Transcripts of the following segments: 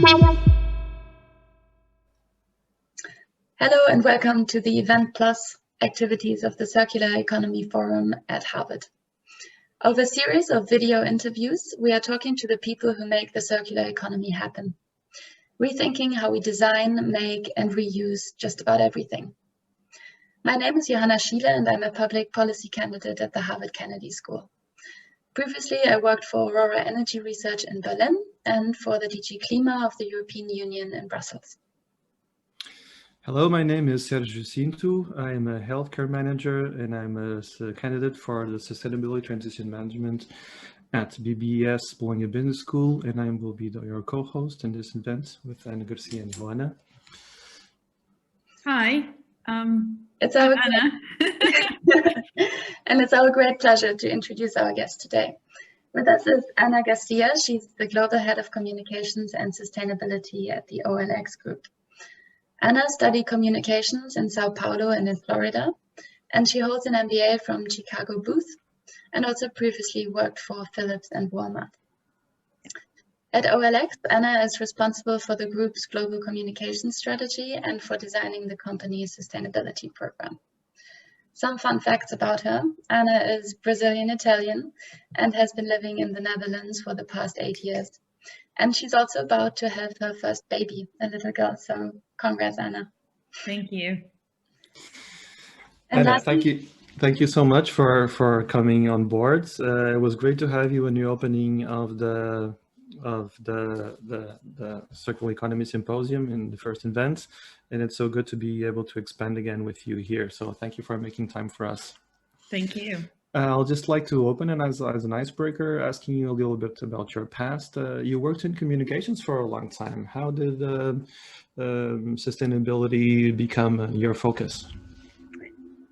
Hello and welcome to the Event Plus activities of the Circular Economy Forum at Harvard. Over a series of video interviews, we are talking to the people who make the circular economy happen, rethinking how we design, make and reuse just about everything. My name is Johanna Schiele and I'm a public policy candidate at the Harvard Kennedy School. Previously, I worked for Aurora Energy Research in Berlin and for the DG Klima of the European Union in Brussels. Hello, my name is Sergio Cinto. I am a healthcare manager and I'm a candidate for the Sustainability Transition Management at BBS Bologna Business School, and I will be your co-host in this event with Ana Garcia and Johanna. Hi, It's our Anna. And it's our great pleasure to introduce our guest today. With us is Ana Garcia. She's the Global Head of Communications and Sustainability at the OLX Group. Ana studied communications in Sao Paulo and in Florida, and she holds an MBA from Chicago Booth and also previously worked for Philips and Walmart. At OLX, Ana is responsible for the group's global communication strategy and for designing the company's sustainability program. Some fun facts about her. Ana is Brazilian-Italian and has been living in the Netherlands for the past 8 years. And she's also about to have her first baby, a little girl. So congrats, Ana. Thank you. And Anna, thank you so much for coming on board. It was great to have you in the opening of the Circular Economy Symposium in the first event, and it's so good to be able to expand again with you here. So thank you for making time for us. Thank you. I'll just like to open it as an icebreaker, asking you a little bit about your past. You worked in communications for a long time. How did sustainability become your focus?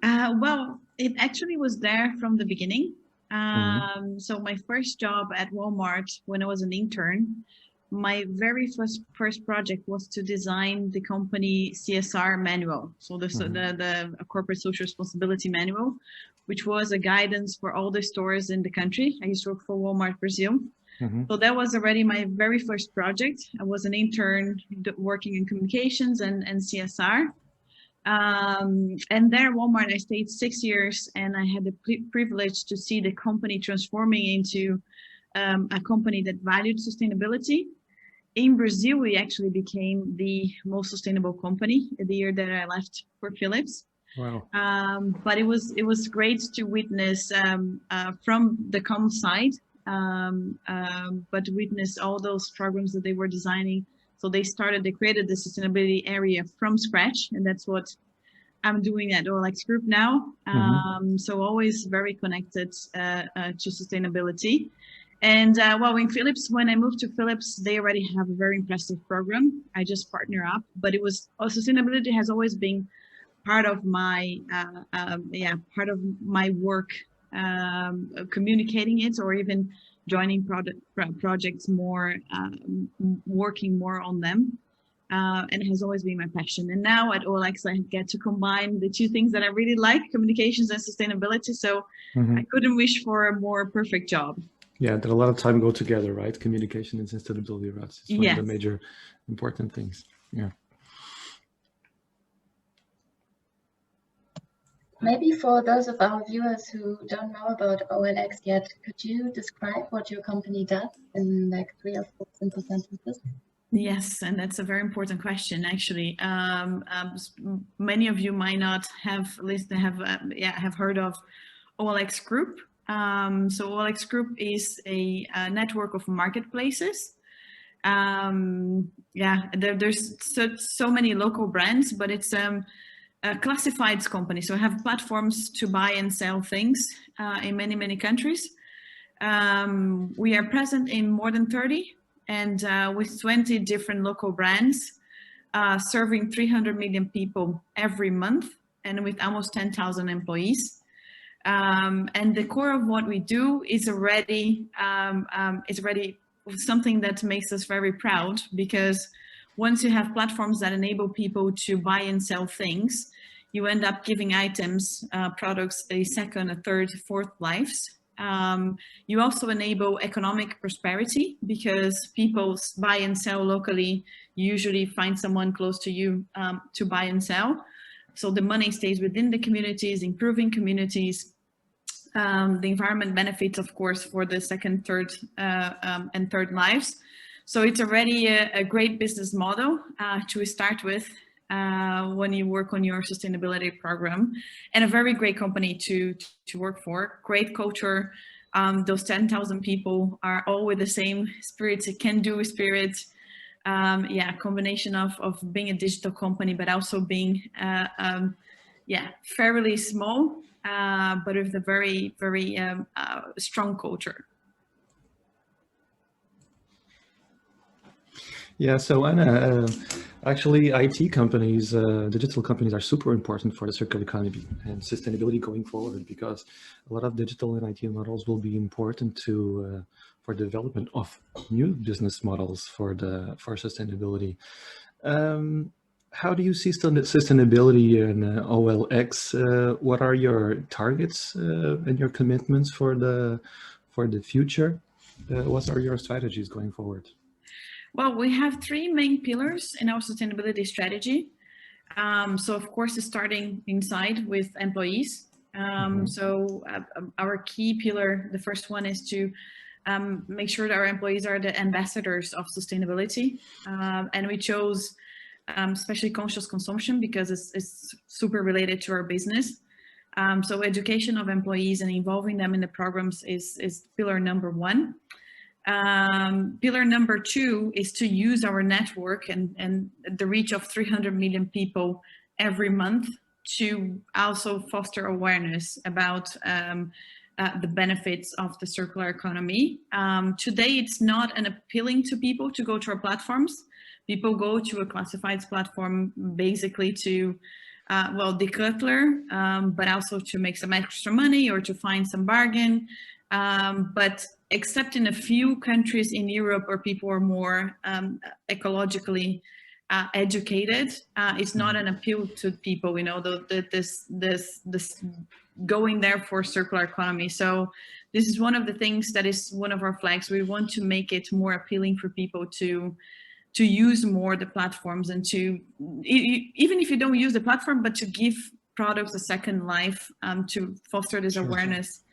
Well, it actually was there from the beginning. So my first job at Walmart, when I was an intern, my very first project was to design the company CSR manual. So the corporate social responsibility manual, which was a guidance for all the stores in the country. I used to work for Walmart Brazil. So that was already my very first project. I was an intern working in communications and CSR. And there at Walmart, I stayed 6 years and I had the privilege to see the company transforming into a company that valued sustainability. In Brazil, we actually became the most sustainable company the year that I left for Philips. Wow. But it was great to witness from the com side, but to witness all those programs that they were designing. So they created the sustainability area from scratch, and that's what I'm doing at OLX Group now. So always very connected to sustainability. And well, in Philips, when I moved to Philips, they already have a very impressive program. I just partner up, but sustainability has always been part of my work, communicating it or even joining projects more, working more on them. And it has always been my passion. And now at OLX, I get to combine the two things that I really like, communications and sustainability. So I couldn't wish for a more perfect job. Yeah, that a lot of time go together, right? Communication and sustainability, right? It's one of the major important things. Yeah. Maybe for those of our viewers who don't know about OLX yet, could you describe what your company does in like 3 or 4 simple sentences? Yes, and that's a very important question, actually. Many of you might not have heard of OLX Group. So OLX Group is a network of marketplaces. There's so many local brands, but it's a classifieds company. So I have platforms to buy and sell things in many countries. We are present in more than 30 and with 20 different local brands, serving 300 million people every month and with almost 10,000 employees. And the core of what we do is already something that makes us very proud, because once you have platforms that enable people to buy and sell things, you end up giving items, products a second, a third, fourth lives. You also enable economic prosperity because people buy and sell locally, usually find someone close to you to buy and sell. So the money stays within the communities, improving communities. The environment benefits, of course, for the second, third, and third lives. So it's already a great business model to start with when you work on your sustainability program, and a very great company to work for. Great culture. Those 10,000 people are all with the same spirit, a can-do spirit. Yeah, combination of being a digital company, but also being fairly small, but with a very, very strong culture. Yeah, so Anna, actually IT companies, digital companies are super important for the circular economy and sustainability going forward, because a lot of digital and IT models will be important to for development of new business models for sustainability. How do you see sustainability in OLX? What are your targets and your commitments for the future? What are your strategies going forward? Well, we have three main pillars in our sustainability strategy. So of course, it's starting inside with employees. So our key pillar, the first one, is to make sure that our employees are the ambassadors of sustainability. And we chose especially conscious consumption because it's super related to our business. So education of employees and involving them in the programs is pillar number one. Pillar number two is to use our network and the reach of 300 million people every month to also foster awareness about the benefits of the circular economy. Today, it's not an appealing to people to go to our platforms. People go to a classifieds platform basically to, declutter, but also to make some extra money or to find some bargain. But except in a few countries in Europe where people are more ecologically educated, it's not an appeal to people, you know, this going there for circular economy. So this is one of the things that is one of our flags. We want to make it more appealing for people to use more the platforms and to, even if you don't use the platform, but to give products a second life, to foster this awareness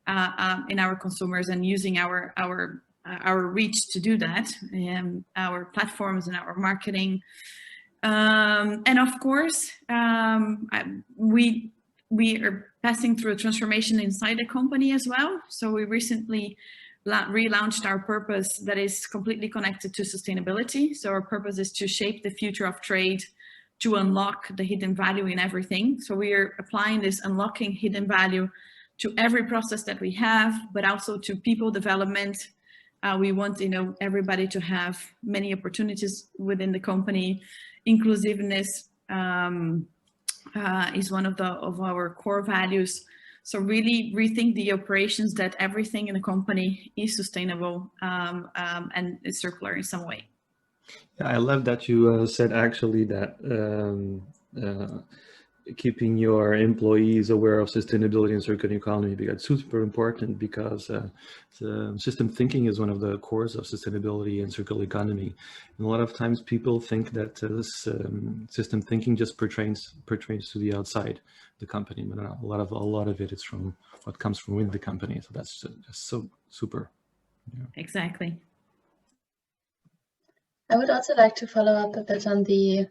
in our consumers, and using our reach to do that, our platforms and our marketing. And of course, we are passing through a transformation inside the company as well. So we recently relaunched our purpose that is completely connected to sustainability. So our purpose is to shape the future of trade, to unlock the hidden value in everything. So we are applying this unlocking hidden value to every process that we have, but also to people development. We want, you know, everybody to have many opportunities within the company. Inclusiveness is one of our core values. So really rethink the operations, that everything in the company is sustainable and is circular in some way. Yeah, I love that you said actually that keeping your employees aware of sustainability and circular economy, because it's super important, because system thinking is one of the cores of sustainability and circular economy. And a lot of times people think that this system thinking just pertains to the outside the company, but a lot of it is from what comes from within the company. So that's just so super. Yeah. Exactly. I would also like to follow up a bit on the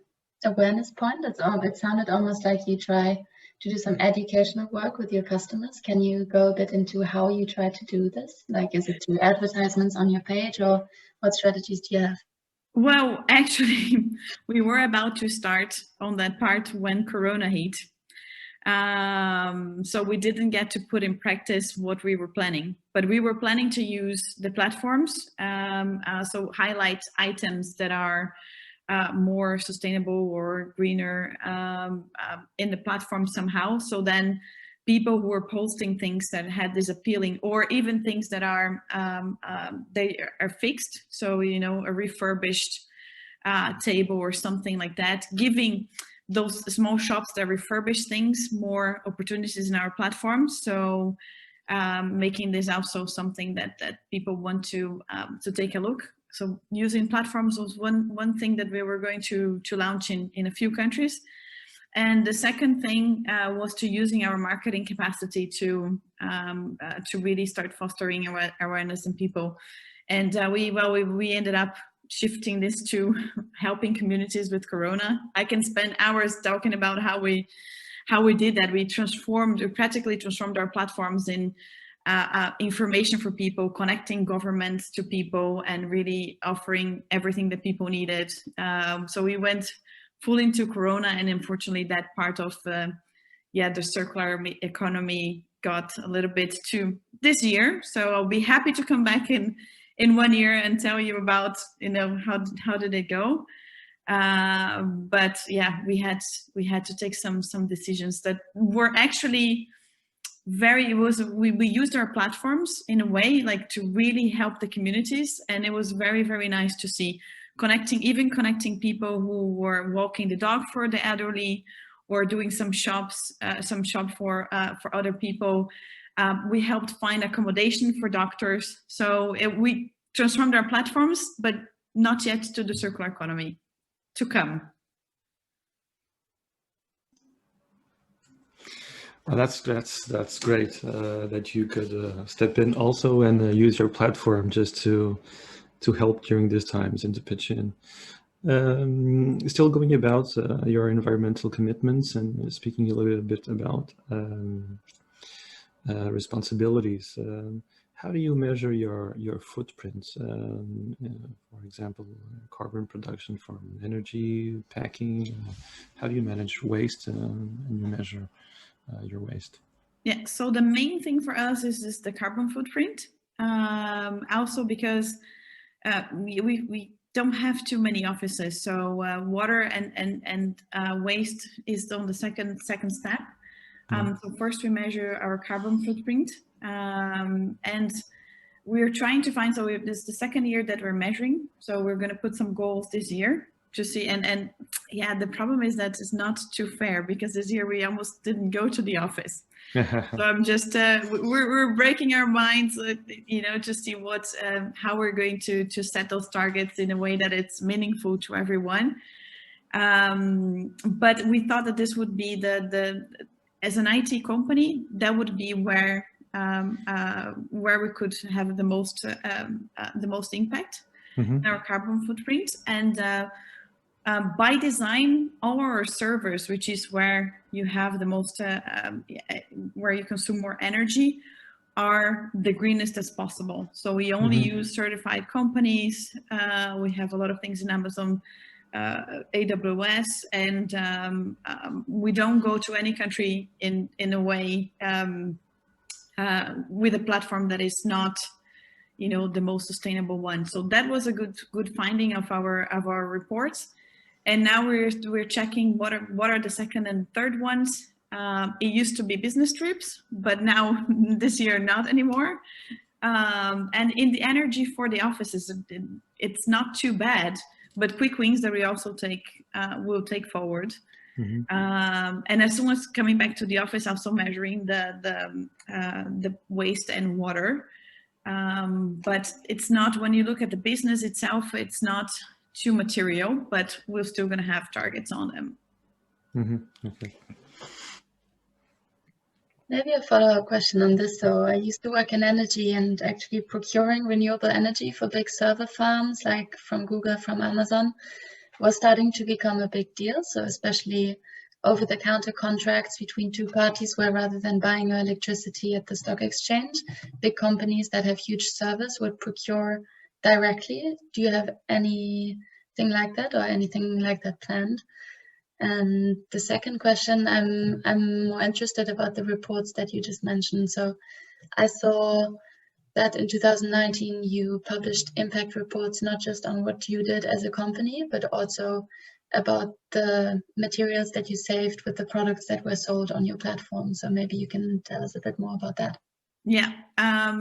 awareness point. It sounded almost like you try to do some educational work with your customers. Can you go a bit into how you try to do this? Like, is it through advertisements on your page, or what strategies do you have? Well, actually, we were about to start on that part when Corona hit. So we didn't get to put in practice what we were planning, but we were planning to use the platforms, so highlight items that are more sustainable or greener in the platform somehow. So then people who are posting things that had this appealing, or even things that are they are fixed, so, you know, a refurbished table or something like that, giving those small shops that refurbish things more opportunities in our platform. So making this also something that people want to take a look. So using platforms was one thing that we were going to launch in a few countries. And the second thing was to using our marketing capacity to really start fostering awareness in people. And we ended up shifting this to helping communities with Corona. I can spend hours talking about how we did that. We practically transformed our platforms in information for people, connecting governments to people, and really offering everything that people needed. So we went full into Corona, and unfortunately that part of the circular economy got a little bit to this year. So I'll be happy to come back in 1 year and tell you about, how did it go. But yeah, we had to take some decisions that were actually we used our platforms in a way like to really help the communities, and it was very, very nice to see connecting people who were walking the dog for the elderly, or doing some shop for other people. We helped find accommodation for doctors. So we transformed our platforms, but not yet to the circular economy to come. Well, that's great that you could step in also and use your platform just to help during these times and to pitch in. Still going about your environmental commitments and speaking a little bit about responsibilities. How do you measure your footprint? For example, carbon production from energy, packing. How do you manage waste and you measure your waste? Yeah, so the main thing for us is the carbon footprint. Also because we don't have too many offices, so water and waste is on the second step. So first we measure our carbon footprint, and we're trying to find. So this is the second year that we're measuring. So we're going to put some goals this year to see. And yeah, the problem is that it's not too fair, because this year we almost didn't go to the office. So I'm just we're breaking our minds, to see how we're going to set those targets in a way that it's meaningful to everyone. But we thought that this would be as an IT company, that would be where we could have the most impact in our carbon footprint. And by design, all our servers, which is where you have the most, where you consume more energy, are the greenest as possible. So we only use certified companies. We have a lot of things in Amazon, AWS, and we don't go to any country in a way with a platform that is not, the most sustainable one. So that was a good finding of our reports. And now we're checking what are the second and third ones. It used to be business trips, but now this year not anymore. And in the energy for the offices, it's not too bad, but quick wins that we also will take forward. And as soon as coming back to the office, also measuring the waste and water. But it's not, when you look at the business itself, it's not too material, but we're still going to have targets on them. Okay. Maybe a follow-up question on this. So I used to work in energy, and actually procuring renewable energy for big server farms, like from Google, from Amazon, was starting to become a big deal. So especially over-the-counter contracts between two parties, where rather than buying your electricity at the stock exchange, big companies that have huge servers would procure directly. Do you have anything like that, or anything like that planned? And the second question, I'm more interested about the reports that you just mentioned. So I saw that in 2019 you published impact reports, not just on what you did as a company, but also about the materials that you saved with the products that were sold on your platform. So maybe you can tell us a bit more about that. Yeah,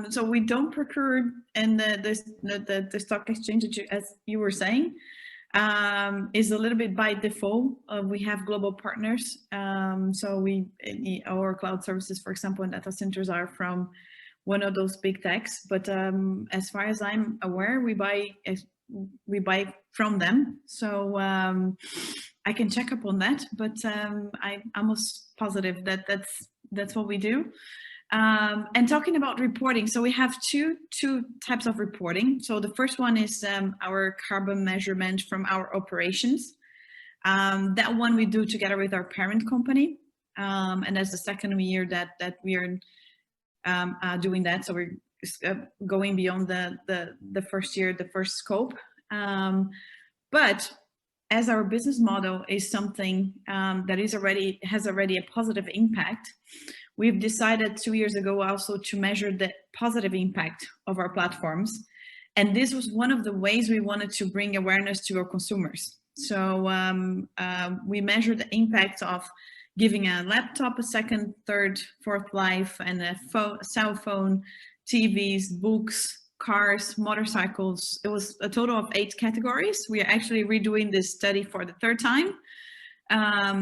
so we don't procure in the stock exchange, as you were saying, is a little bit by default. We have global partners. So our cloud services, for example, and data centers are from one of those big techs. But as far as I'm aware, we buy from them. So I can check up on that, but I'm almost positive that that's what we do. And talking about reporting, so we have two types of reporting. So the first one is our carbon measurement from our operations. That one we do together with our parent company, and that's the second year that we are doing that. So we're going beyond the first year, the first scope. But as our business model is something that has already a positive impact, we've decided 2 years ago also to measure the positive impact of our platforms. And this was one of the ways we wanted to bring awareness to our consumers. So we measure the impact of giving a laptop a second, third, fourth life, and a cell phone, TVs, books, cars, motorcycles. It was a total of 8 categories. We are actually redoing this study for the 3rd time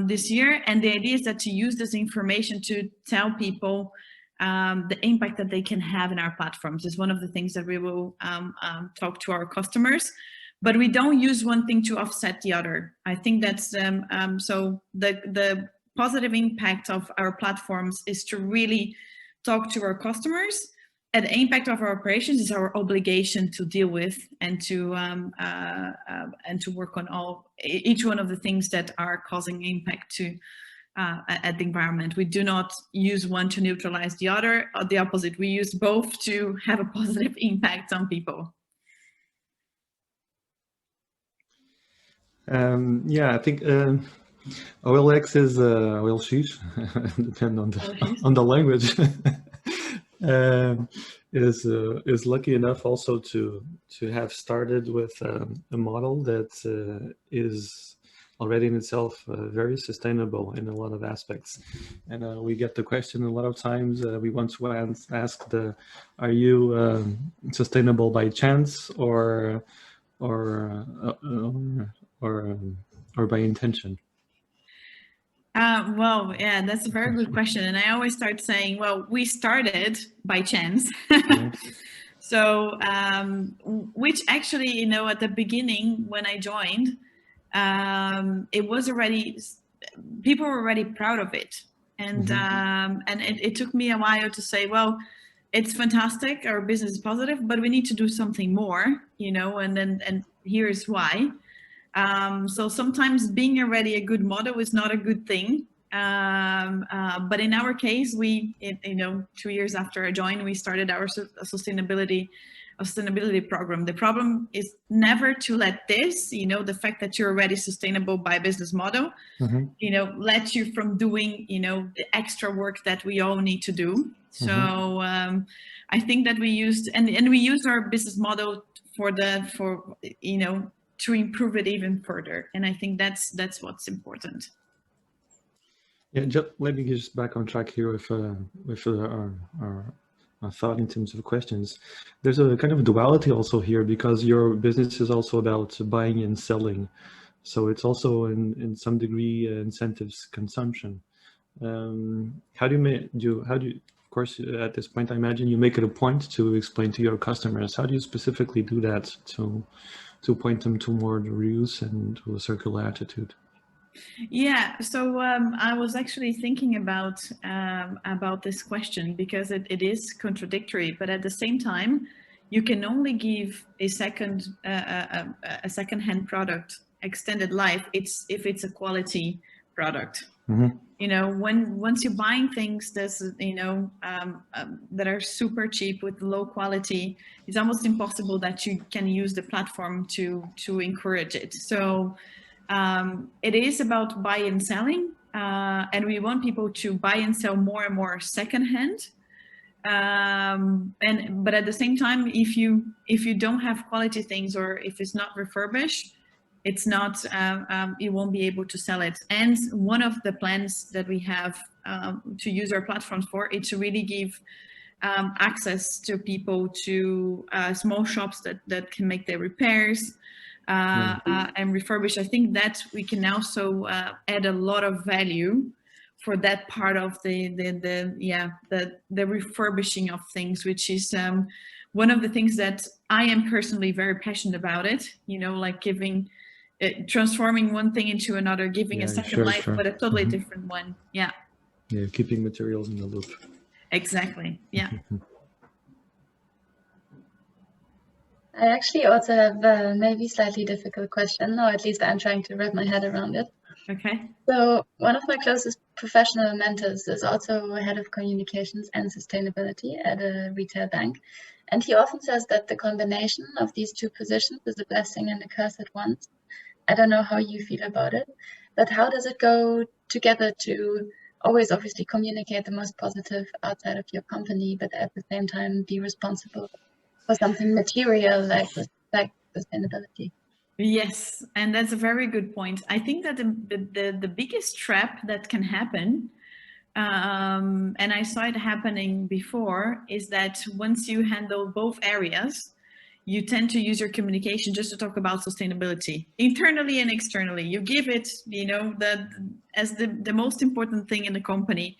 this year. And the idea is that to use this information to tell people the impact that they can have in our platforms is one of the things that we will talk to our customers. But we don't use one thing to offset the other. I think that's so the positive impact of our platforms is to really talk to our customers. And the impact of our operations is our obligation to deal with and to work on each one of the things that are causing impact to at the environment. We do not use one to neutralize the other, or the opposite. We use both to have a positive impact on people. Yeah, I think OLX is OLX, depend on the language. Is lucky enough also to have started with a model that is already in itself very sustainable in a lot of aspects. And we get the question a lot of times. We want to ask are you sustainable by chance or by intention? Well, yeah, that's a very good question. And I always start saying, well, we started by chance. So, which actually, you know, at the beginning when I joined, it was already, people were already proud of it. And, and it took me a while to say, well, it's fantastic, our business is positive, but we need to do something more, you know, and here's why. So sometimes being already a good model is not a good thing. But in our case, you know, 2 years after I joined, we started our sustainability program. The problem is never to let this, you know, the fact that you're already sustainable by business model, you know, let you from doing, you know, the extra work that we all need to do. So I think that we used, and we used our business model for you know, to improve it even further. And I think that's what's important. Yeah, just let me get back on track here with our thought in terms of questions. There's a kind of duality also here, because your business is also about buying and selling. So it's also in some degree incentives consumption. How do you, of course, at this point, I imagine you make it a point to explain to your customers. How do you specifically do that to point them toward reuse and to a circular attitude? Yeah, so I was actually thinking about this question, because it is contradictory, but at the same time, you can only give a second-hand product extended life if it's a quality product. You know, once you're buying things that's, you know, that are super cheap with low quality, it's almost impossible that you can use the platform to encourage it. So it is about buy and selling, and we want people to buy and sell more and more secondhand. But at the same time, if you don't have quality things, or if it's not refurbished, it's not, you won't be able to sell it. And one of the plans that we have to use our platforms for is to really give access to people to small shops that can make their repairs and refurbish. I think that we can also add a lot of value for that part of the refurbishing of things, which is one of the things that I am personally very passionate about it, you know, like giving, transforming one thing into another, giving a second life, but a totally different one. Yeah. Yeah, keeping materials in the loop. Exactly. Yeah. I actually also have a maybe slightly difficult question, or at least I'm trying to wrap my head around it. Okay. So one of my closest professional mentors is also head of communications and sustainability at a retail bank. And he often says that the combination of these two positions is a blessing and a curse at once. I don't know how you feel about it, but how does it go together to always obviously communicate the most positive outside of your company, but at the same time be responsible for something material like sustainability? Yes, and that's a very good point. I think that the biggest trap that can happen, and I saw it happening before, is that once you handle both areas, you tend to use your communication just to talk about sustainability internally and externally. You give it, you know, as the most important thing in the company.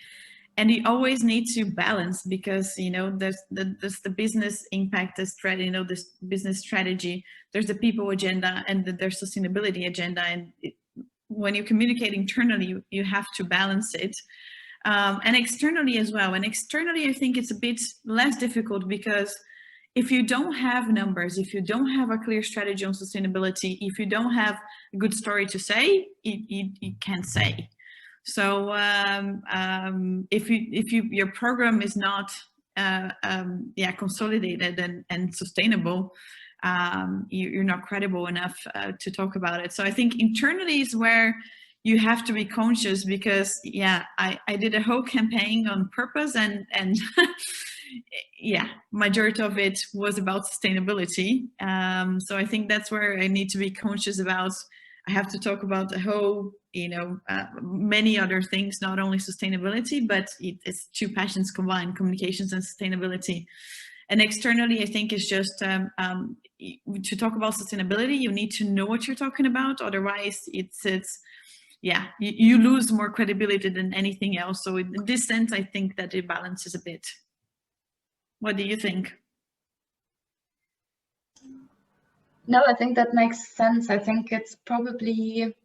And you always need to balance, because you know there's the business impact, the strategy, you know, this business strategy, there's the people agenda, and there's sustainability agenda. And when you communicate internally, you have to balance it, and externally as well. And externally, I think it's a bit less difficult, because if you don't have numbers, if you don't have a clear strategy on sustainability, if you don't have a good story to say, you can't say. So if your program is not consolidated and sustainable, you're not credible enough to talk about it. So I think internally is where you have to be conscious, because I did a whole campaign on purpose, and majority of it was about sustainability. So I think that's where I need to be conscious about. I have to talk about the whole, you know, many other things, not only sustainability, but it's two passions combined, communications and sustainability. And externally, I think it's just to talk about sustainability, you need to know what you're talking about. Otherwise, you lose more credibility than anything else. So in this sense, I think that it balances a bit. What do you think? No, I think that makes sense. I think it's probably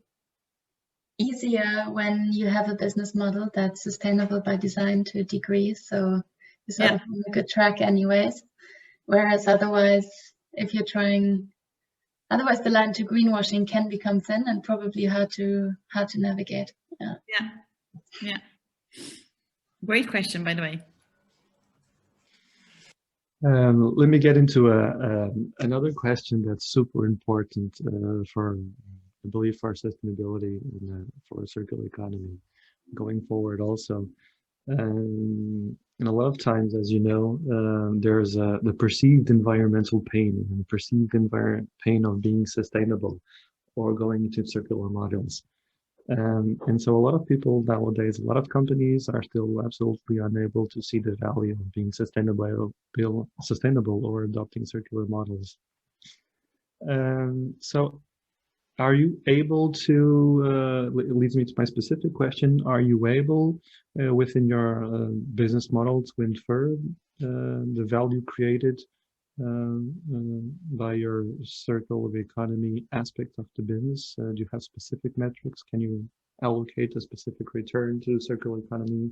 easier when you have a business model that's sustainable by design to a degree. So you sort of on a good track anyways. Whereas otherwise, if you're trying, otherwise the line to greenwashing can become thin and probably hard to navigate. Yeah. Great question, by the way. Let me get into another question that's super important for, I believe, for sustainability and for a circular economy going forward also. And a lot of times, as you know, there's the perceived environmental pain and the perceived pain of being sustainable or going into circular models. And so a lot of people nowadays, a lot of companies are still absolutely unable to see the value of being sustainable or adopting circular models. So are you able to, it leads me to my specific question, are you able within your business model to infer the value created by your circular economy aspect of the business? Do you have specific metrics? Can you allocate a specific return to circular economy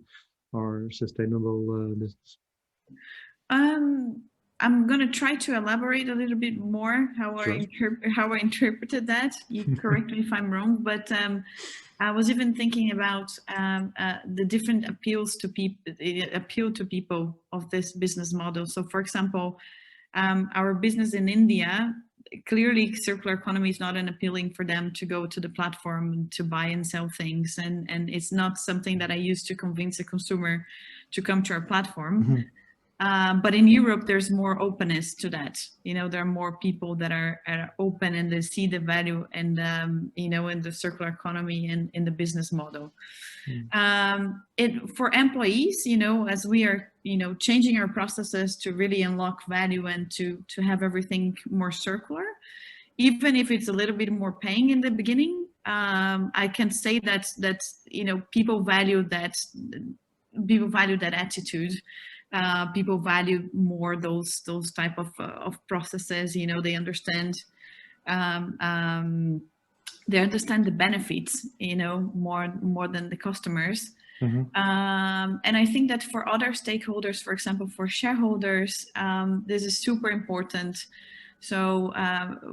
or sustainable business? I'm going to try to elaborate a little bit more how I interpreted that. You correct me if I'm wrong, but I was even thinking about the different appeal to people of this business model. So, for example, our business in India, clearly circular economy is not an appealing for them to go to the platform to buy and sell things, and it's not something that I use to convince a consumer to come to our platform. Mm-hmm. But in Europe, there's more openness to that. You know, there are more people that are open and they see the value and, you know, in the circular economy and in the business model. For employees, you know, as we are, you know, changing our processes to really unlock value and to have everything more circular, even if it's a little bit more paying in the beginning, I can say that you know, people value that attitude. People value more those type of processes. You know, they understand the benefits, you know, more than the customers. And I think that for other stakeholders, for example, for shareholders, this is super important. So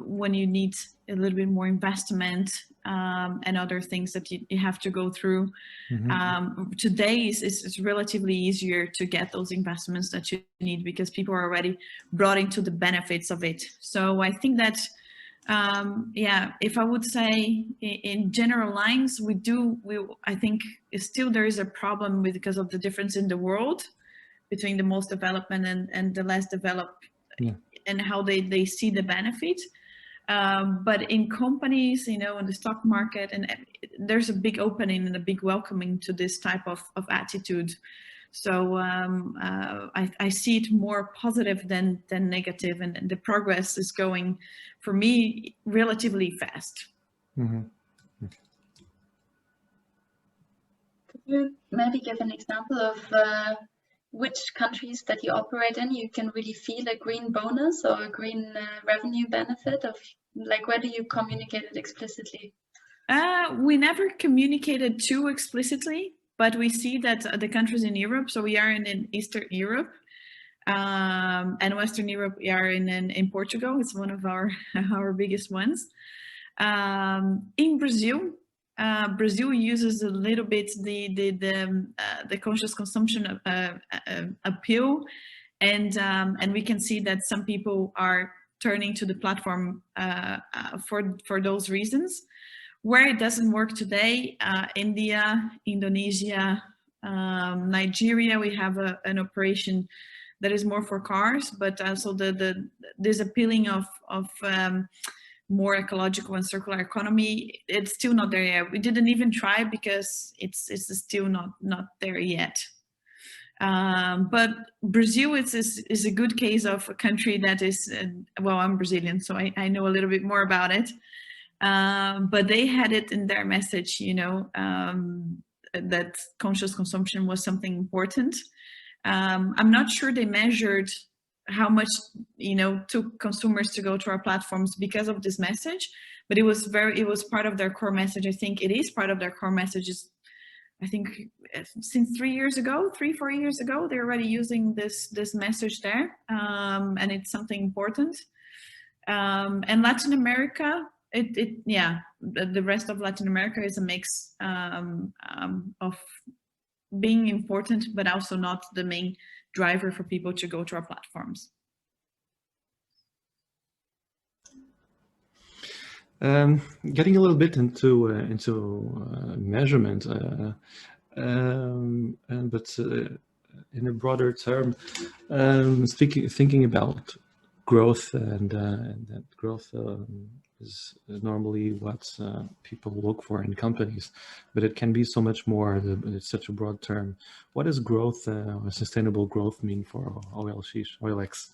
when you need a little bit more investment and other things that you have to go through, today is relatively easier to get those investments that you need because people are already brought into the benefits of it. So I think that, yeah, if I would say in general lines, I think still there is a problem because of the difference in the world between the most developed and the less developed, and how they see the benefit. But in companies, you know, in the stock market, and there's a big opening and a big welcoming to this type of attitude. So I see it more positive than negative, and the progress is going, for me, relatively fast. Could you maybe give an example of which countries that you operate in you can really feel a green bonus or a green revenue benefit of, like, where do you communicate it explicitly? We never communicated too explicitly, but we see that the countries in Europe, so we are in Eastern Europe, and Western Europe, we are in Portugal. It's one of our biggest ones. In Brazil, Brazil uses a little bit the conscious consumption appeal, and we can see that some people are turning to the platform for those reasons. Where it doesn't work today, India, Indonesia, Nigeria, we have an operation that is more for cars, but also this appealing of more ecological and circular economy, it's still not there yet. We didn't even try because it's still not there yet. But Brazil is a good case of a country that is, well, I'm Brazilian, so I know a little bit more about it. But they had it in their message, you know, that conscious consumption was something important. I'm not sure they measured how much, you know, took consumers to go to our platforms because of this message, but it was part of their core message. I think it is part of their core messages. I think since 3 years ago, 4 years ago, they're already using this message there, and it's something important. And Latin America, the rest of Latin America is a mix of being important, but also not the main driver for people to go to our platforms. Getting a little bit into measurement, but in a broader term, thinking about growth, and that growth is normally what people look for in companies, but it can be so much more. It's such a broad term. What does growth, sustainable growth, mean for OLX?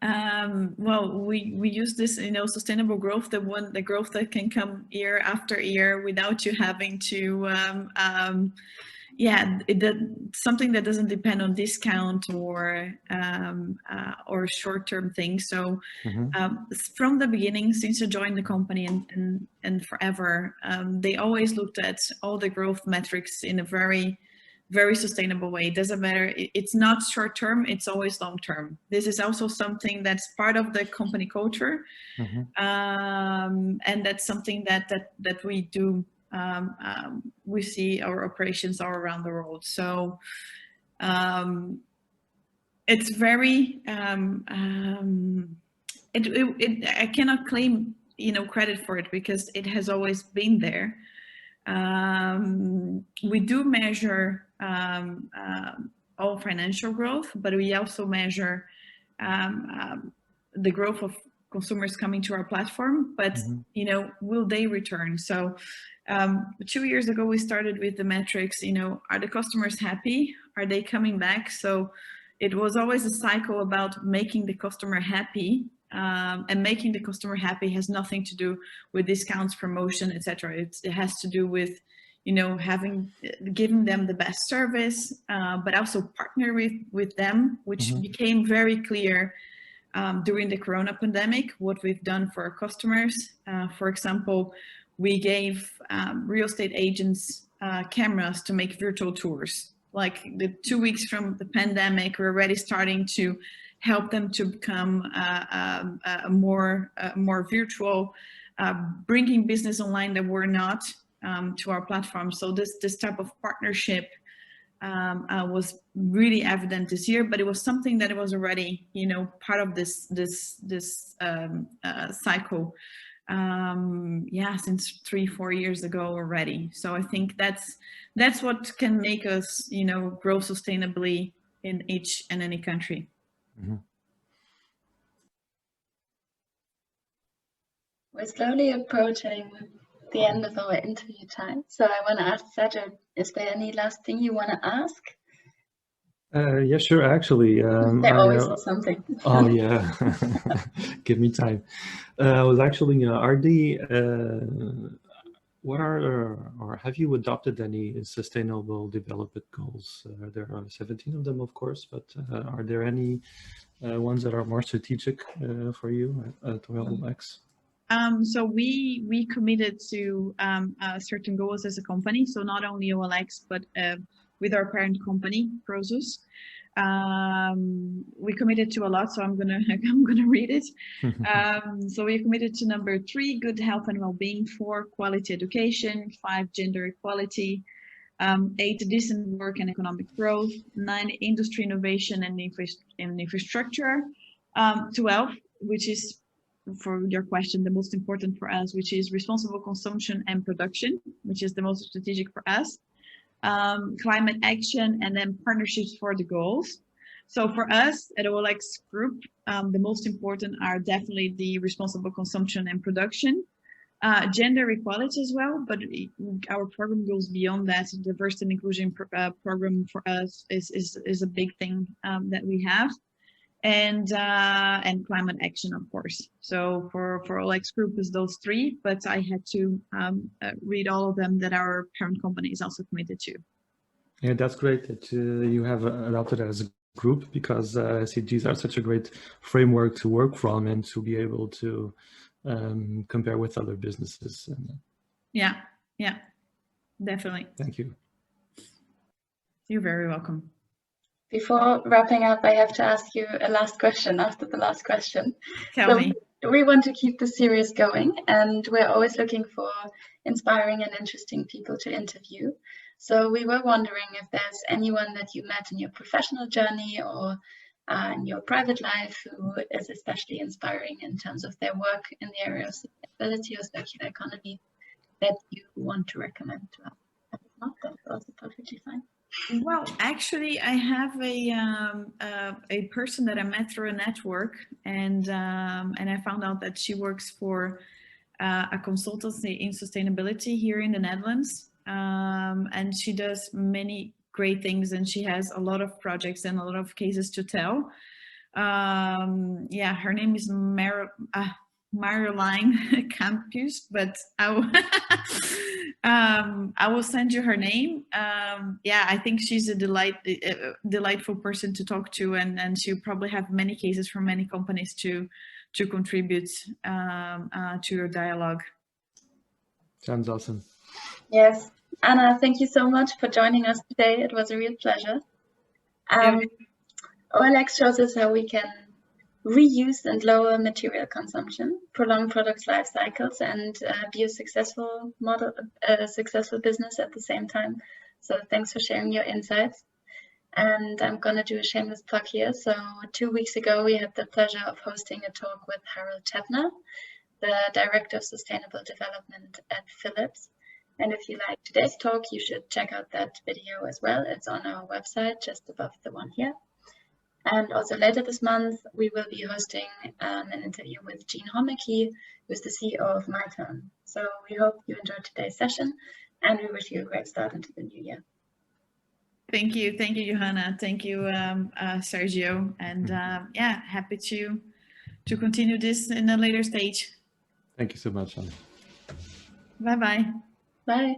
Well, we use this, you know, sustainable growth, the growth that can come year after year without you having to something that doesn't depend on discount or short-term things. So from the beginning, since I joined the company and forever, they always looked at all the growth metrics in a very, very sustainable way. It doesn't matter. It's not short-term. It's always long-term. This is also something that's part of the company culture, and that's something that we do. We see our operations all around the world. So it's very, I cannot claim, you know, credit for it because it has always been there. We do measure all financial growth, but we also measure the growth of consumers coming to our platform, but you know, will they return? So 2 years ago, we started with the metrics, you know, are the customers happy? Are they coming back? So it was always a cycle about making the customer happy and making the customer happy has nothing to do with discounts, promotion, etc. It has to do with, you know, giving them the best service, but also partner with them, which became very clear during the Corona pandemic, what we've done for our customers. For example, we gave real estate agents cameras to make virtual tours. Like the 2 weeks from the pandemic, we're already starting to help them to become more virtual, bringing business online that were not to our platform. So this type of partnership was really evident this year, but it was something that was already, you know, part of this cycle. Yeah, since 3-4 years ago already. So I think that's what can make us, you know, grow sustainably in each and any country. We're slowly approaching the end of our interview time. So I want to ask Sergio, is there any last thing you want to ask? Yeah, sure. Actually, there always is something. Oh yeah, give me time. I was actually, what are or have you adopted any sustainable development goals? There are 17 of them, of course, but are there any ones that are more strategic for you at OLX? So we committed to certain goals as a company. So not only OLX, but with our parent company, Prosus. We committed to a lot, so I'm gonna read it. So we committed to number 3, good health and well-being; 4, quality education; 5, gender equality; 8, decent work and economic growth; 9, industry innovation and infrastructure; 12, which is, for your question, the most important for us, which is responsible consumption and production, which is the most strategic for us; climate action, and then partnerships for the goals. So for us at OLX Group, the most important are definitely the responsible consumption and production, gender equality as well, but our program goes beyond that. Diversity and inclusion program for us is a big thing that we have, and climate action, of course. So for OLX Group is those 3, but I had to read all of them that our parent company is also committed to. Yeah, that's great that you have adopted as a group, because SDGs are such a great framework to work from and to be able to compare with other businesses. Yeah, definitely. Thank you. You're very welcome. Before wrapping up, I have to ask you a last question after the last question. Tell me. We want to keep the series going, and we're always looking for inspiring and interesting people to interview. So we were wondering if there's anyone that you met in your professional journey or in your private life who is especially inspiring in terms of their work in the area of sustainability or circular economy that you want to recommend to us. If not, that's also perfectly fine. Well, actually, I have a person that I met through a network, and I found out that she works for a consultancy in sustainability here in the Netherlands, and she does many great things, and she has a lot of projects and a lot of cases to tell. Yeah, her name is Marjolein Campus, but I will send you her name. Yeah, I think she's a delightful person to talk to, and she'll probably have many cases from many companies to contribute to your dialogue. Sounds awesome. Yes, Anna, thank you so much for joining us today. It was a real pleasure. OLX shows us how we can reuse and lower material consumption, prolong product life cycles, and be a successful business at the same time. So thanks for sharing your insights. And I'm going to do a shameless plug here. So 2 weeks ago, we had the pleasure of hosting a talk with Harold Tebner, the Director of Sustainable Development at Philips. And if you like today's talk, you should check out that video as well. It's on our website, just above the one here. And also later this month, we will be hosting an interview with Jean Homeke, who's the CEO of MyTurn. So we hope you enjoyed today's session, and we wish you a great start into the new year. Thank you, Johanna. Thank you, Sergio. And yeah, happy to to continue this in a later stage. Thank you so much, Anna. Bye-bye. Bye.